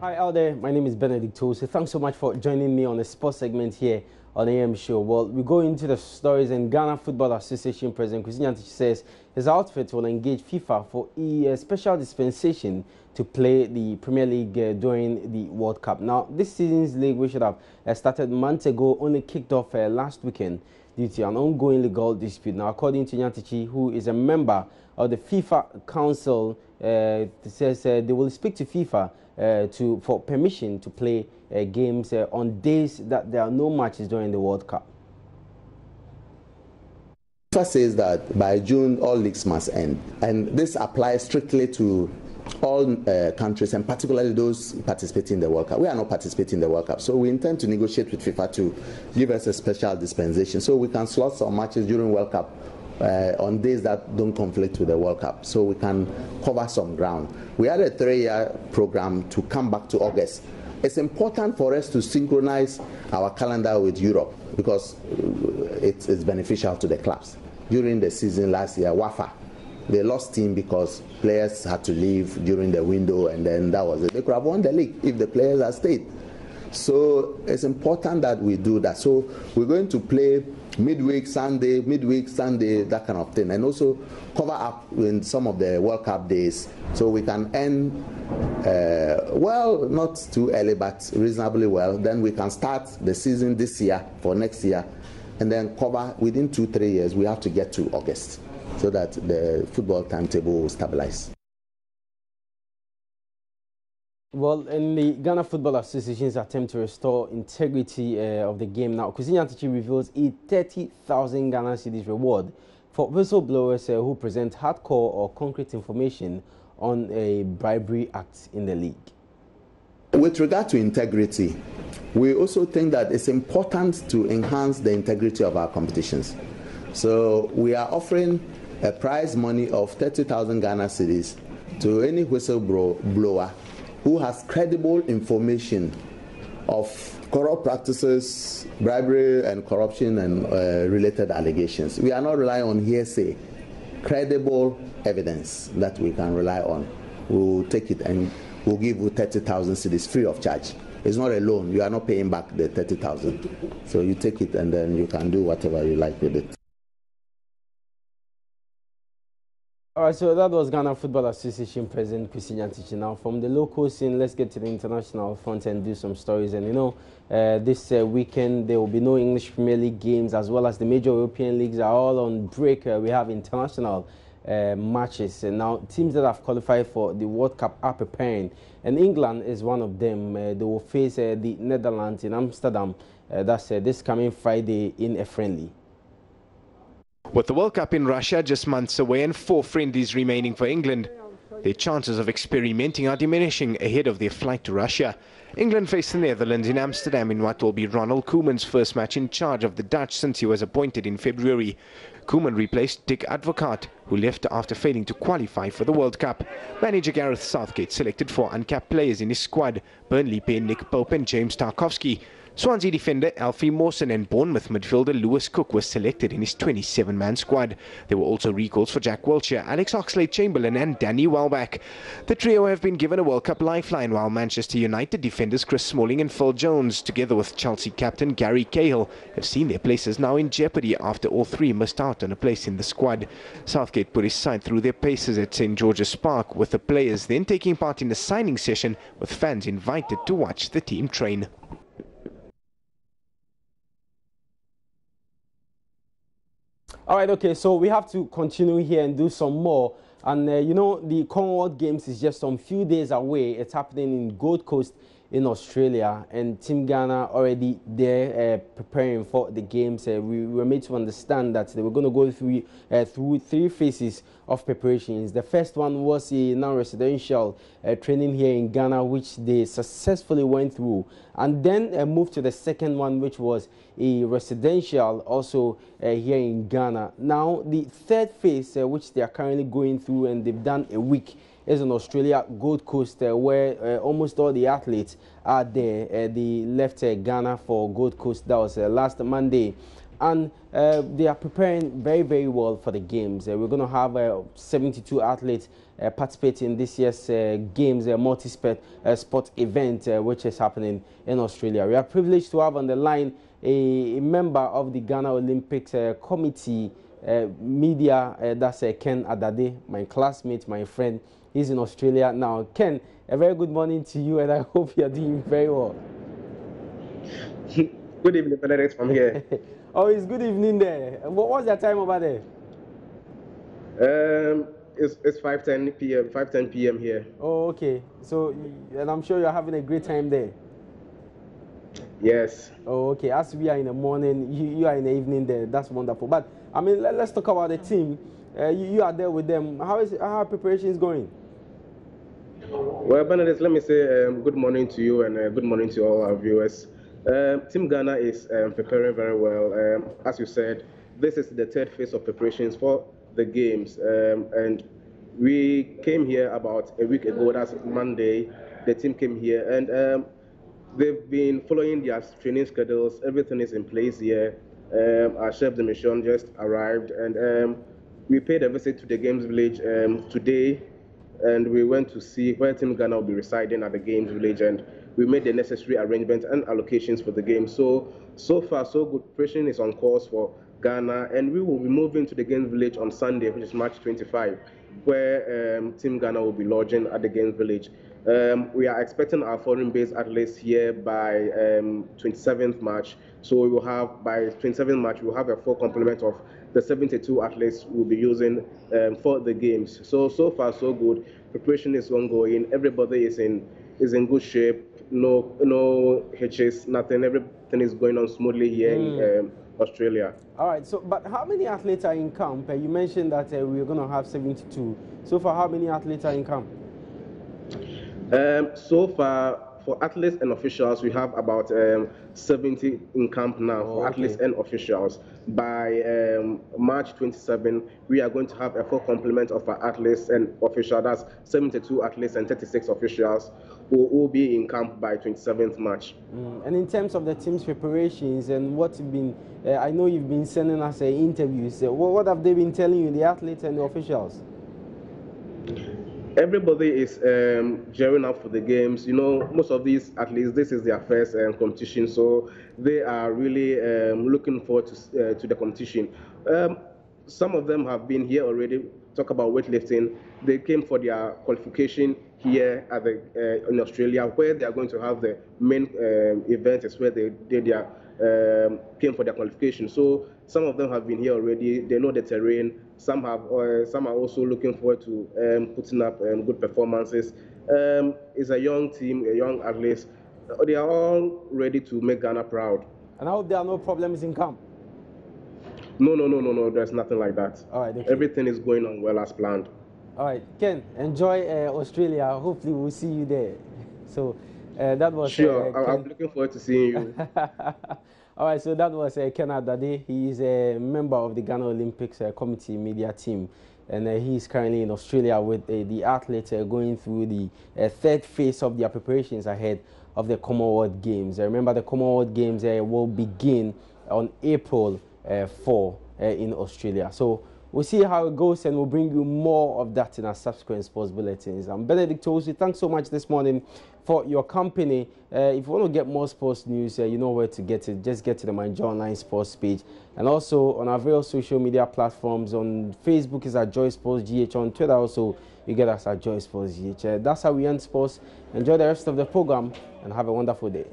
Hi out there, my name is Benedict Ose. Thanks so much for joining me on the sports segment here on AM Show. Well, we go into the stories, and Ghana Football Association President Kwesi Nyantakyi says his outfit will engage FIFA for a special dispensation to play the Premier League during the World Cup. Now, this season's league, which should have started months ago, only kicked off last weekend due to an ongoing legal dispute. Now, according to Nyantakyi, who is a member of the FIFA Council, says they will speak to FIFA for permission to play games on days that there are no matches during the World Cup. FIFA says that by June all leagues must end, and this applies strictly to all countries, and particularly those participating in the World Cup. We are not participating in the World Cup, so we intend to negotiate with FIFA to give us a special dispensation so we can slot some matches during World Cup on days that don't conflict with the World Cup, so we can cover some ground. We had a 3-year program to come back to August. It's important for us to synchronize our calendar with Europe because it's beneficial to the clubs. During the season last year, WAFA, they lost team because players had to leave during the window, and then that was it. They could have won the league if the players had stayed. So it's important that we do that. So we're going to play midweek Sunday, that kind of thing, and also cover up in some of the World Cup days so we can end well, not too early but reasonably well. Then we can start the season this year for next year, and then cover within 2-3 years. We have to get to August so that the football timetable will stabilize. Well, in the Ghana Football Association's attempt to restore integrity of the game now, Kwesi Nyantakyi reveals a 30,000 Ghana cedis reward for whistleblowers who present hardcore or concrete information on a bribery act in the league. With regard to integrity, we also think that it's important to enhance the integrity of our competitions. So we are offering a prize money of 30,000 Ghana cedis to any whistleblower who has credible information of corrupt practices, bribery and corruption and related allegations. We are not relying on hearsay, credible evidence that we can rely on. We will take it and we'll give you 30,000 cedis free of charge. It's not a loan. You are not paying back the 30,000. So you take it and then you can do whatever you like with it. All right, so that was Ghana Football Association President Kwesi Nyantakyi. Now, from the local scene, let's get to the international front and do some stories. And you know, this weekend there will be no English Premier League games, as well as the major European leagues are all on break. We have international matches, and now teams that have qualified for the World Cup are preparing, and England is one of them. They will face the Netherlands in Amsterdam. That's this coming Friday in a friendly. With the World Cup in Russia just months away and 4 friendlies remaining for England, their chances of experimenting are diminishing ahead of their flight to Russia. England face the Netherlands in Amsterdam in what will be Ronald Koeman's first match in charge of the Dutch since he was appointed in February. Koeman replaced Dick Advocaat, who left after failing to qualify for the World Cup. Manager Gareth Southgate selected 4 uncapped players in his squad: Burnley pair Nick Pope and James Tarkowski. Swansea defender Alfie Mawson and Bournemouth midfielder Lewis Cook was selected in his 27-man squad. There were also recalls for Jack Wilshere, Alex Oxlade-Chamberlain and Danny Welbeck. The trio have been given a World Cup lifeline, while Manchester United defenders Chris Smalling and Phil Jones, together with Chelsea captain Gary Cahill, have seen their places now in jeopardy after all 3 missed out on a place in the squad. Southgate put his side through their paces at St George's Park, with the players then taking part in a signing session, with fans invited to watch the team train. All right, okay, so we have to continue here and do some more. And, you know, the Commonwealth Games is just some few days away. It's happening in Gold Coast in Australia, and Team Ghana already there preparing for the games. We were made to understand that they were going to go through 3 phases of preparations. The first one was a non-residential training here in Ghana, which they successfully went through, and then moved to the second one, which was a residential also here in Ghana. Now the third phase, which they are currently going through, and they've done a week, is in Australia, Gold Coast, where almost all the athletes are there. They left Ghana for Gold Coast. That was last Monday. and they are preparing very, very well for the games. We're going to have 72 athletes participating in this year's games, multi-sport sport event, which is happening in Australia. We are privileged to have on the line a member of the Ghana Olympics Committee media, that's Ken Adade, my classmate, my friend. He's in Australia now. Ken, a very good morning to you, and I hope you are doing very well. Good evening, Benedict, from here. Oh, it's good evening there. What's the time over there? It's 5:10 p.m. 5:10 p.m. here. Oh, okay. So, and I'm sure you're having a great time there. Yes. Oh, okay. As we are in the morning, you are in the evening there. That's wonderful. But I mean, let's talk about the team. You are there with them. How are preparations going? Well, Benedict, let me say good morning to you and good morning to all our viewers. Team Ghana is preparing very well. As you said, this is the third phase of preparations for the games, and we came here about a week ago. That's Monday. The team came here, and they've been following their training schedules. Everything is in place here. Our chef de mission just arrived, and we paid a visit to the Games Village today, and we went to see where Team Ghana will be residing at the Games Village, and we made the necessary arrangements and allocations for the game. So far, so good. Preparation is on course for Ghana, and we will be moving to the Games Village on Sunday, which is March 25, where Team Ghana will be lodging at the Games Village. We are expecting our foreign-based athletes here by 27th March. So we will have, by 27th March, we will have a full complement of the 72 athletes we'll be using for the games. So far, so good. Preparation is ongoing. Everybody is in good shape. No hitches, nothing. Everything is going on smoothly here in Australia. All right. So, but how many athletes are in camp? You mentioned that we're going to have 72. So far, how many athletes are in camp? So far, for athletes and officials, we have about 70 in camp now for athletes and officials. By March 27, we are going to have a full complement of our athletes and officials. That's 72 athletes and 36 officials who will be in camp by 27th March. And in terms of the team's preparations and what you've been, I know you've been sending us interviews. What have they been telling you, the athletes and the officials? Everybody is gearing up for the games. You know, most of these athletes, this is their first competition, so they are really looking forward to the competition. Some of them have been here already. Talk about weightlifting. They came for their qualification here at in Australia, where they are going to have the main event. Is where they did their came for their qualification. So some of them have been here already. They know the terrain. Some are also looking forward to putting up good performances. It's a young team, a young athletes. They are all ready to make Ghana proud. And I hope there are no problems in camp. No. There's nothing like that. All right. Okay. Everything is going on well as planned. All right, Ken. Enjoy Australia. Hopefully, we'll see you there. So that was sure. I'm looking forward to seeing you. All right, so that was Ken Adade. He is a member of the Ghana Olympics Committee media team, and he is currently in Australia with the athletes going through the third phase of their preparations ahead of the Commonwealth Games. Remember, the Commonwealth Games will begin on April 4 in Australia. So we'll see how it goes, and we'll bring you more of that in our subsequent sports bulletins. I'm Benedict Tosi. Thanks so much this morning for your company. If you want to get more sports news, you know where to get it. Just get to the My Joy Online Sports page. And also on our various social media platforms. On Facebook is at Joy Sports GH. On Twitter also, you get us at Joy Sports GH. That's how we end sports. Enjoy the rest of the program and have a wonderful day.